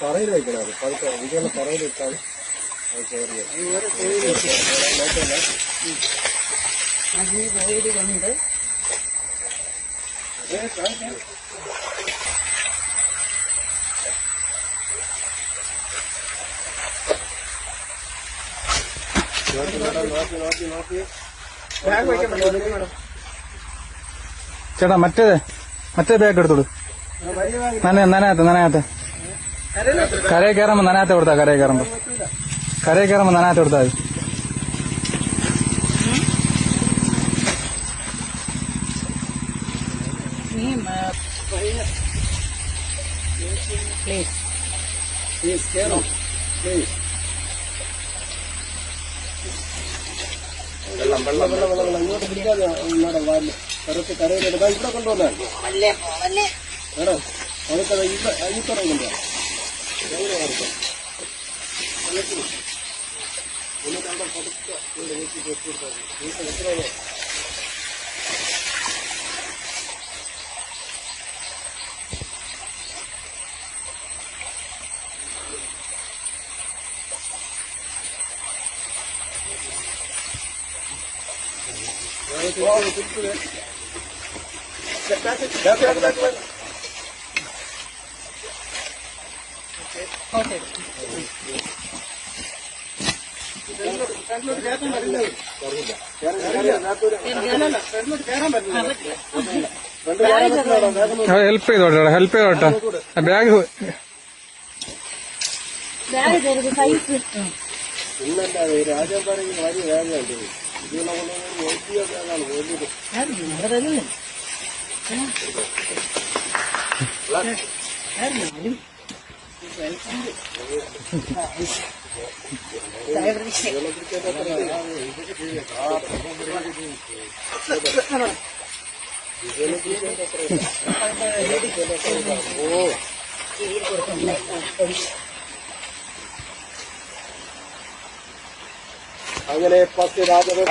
തറയിൽ വയ്ക്കണം. അത് ഇതുപോലെ തറയിൽ ഇട്ടാൽ പോയത് കൊണ്ട് ചേട്ടാ മറ്റേ ബാഗ് എടുത്തോളൂ. നനയാത്ത കരയിൽ കയറുമ്പോ നനയാത്ത കൊടുത്താ. കരയിൽ കയറുമ്പോ നനയാത്ത കൊടുത്താൽ മതി. ഇങ്ങോട്ട് പിടിക്കാതെ കരത്ത് കരയിലെടുത്താ ഇവിടെ കൊണ്ടുവന്നാൽ മേഡം അതൊക്കെ ഈ പറയുന്നുണ്ടോ? എന്നിട്ട് അവിടെ പതുക്കെ ഹെൽപ്പ് ചെയ്തോട്ടെ. ബാഗ് ഇന്നല്ല രാജാപ്പാറ വലിയ വേഗമുണ്ട്. ഇതിനെ നോക്കിയാണ് വേണ്ടത്. അങ്ങനെ 10 രാജാവ്